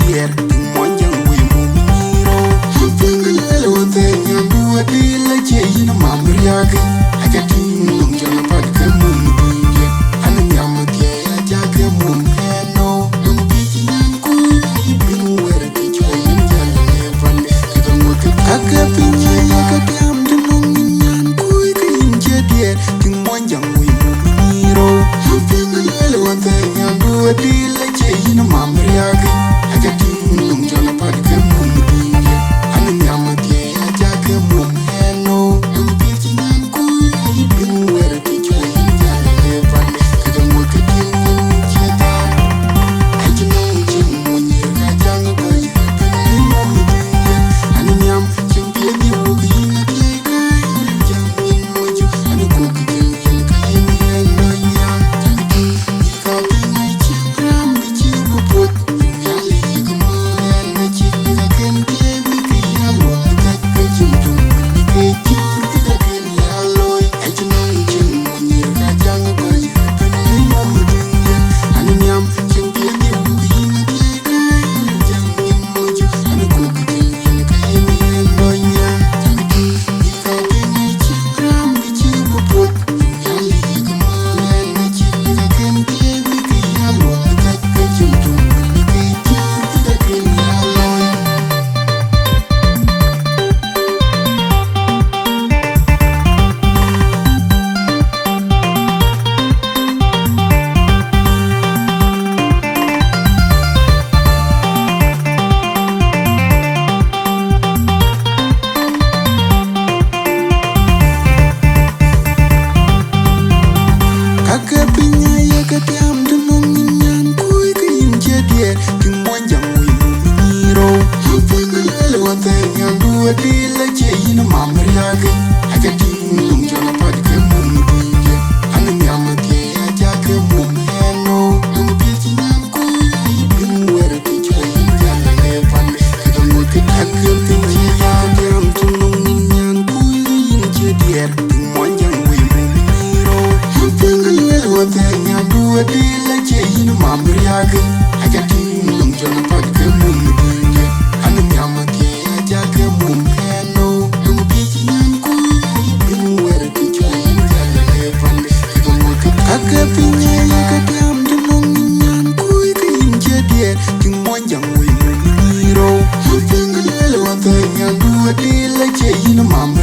dier mon jang wi mu miro pingal lo te nyandu adila che yin mamriya ge agati num jana pad ke mum dinge anu nyam ke aja ke mum no dum bi nyan ku ibin wera ke choyin jana ne pande ke mo ke akapinya ya ka tam dum nyan ku ke inje dier mon jang wi mu miro pingal lo te nyandu adila che yin mamriya ge agati num jana pad ke mum dinge anu nyam ke aja ke mum no dum bi nyan ku ibin wera ke choyin jana ne pande ke mo ke tin che ta aji num chin mo ni ka jang ko ibin mum dinge anu nyam chin bi ni wo gi na ke ka jang ni mo ju anu ko ke yin ka yin no nya ni ka bi ni chi ram ni chi bu pot ya li ko mo na chi ka ken ke bi ke ya lo ka ke chin tum ni ke chi ka ken ya lo aji num chin mo ni ka jang ko ibin mum dinge anu nyam chin bi ni wo gi na ke ka jang ni mo ju anu ko ke yin ka yin no nya ni ka bi ni chi ram ni chi bu pot ya li ko mo na chi ka ken ke bi ke ya lo ka ke chin tum ni ke chi ka ken ya lo akapinya ya ka tam dum nyan ku ke inje dier mon jang wi mu miro pingal lo te nyandu adila che yin mamriya ge agati num jana pad ke mum dinge anu nyam ke aja ke mum no dum bi nyan ku ibin wera ke choyin jana ne pande ke mo ke akapinya ya tam dum nyan ku inje dier mon jang wi mu miro pingal lo te nyandu adila che yin mamriya ge agati num jana pad ke mum dinge anu nyam ke aja ke mum no dum bi nyan ku ibin wera ke choyin jana ne pande ke mo ke akapinya ya ka tam dum nyan ku ke inje dier mon jang wi mu miro pingal lo te nyandu adila che yin mamriya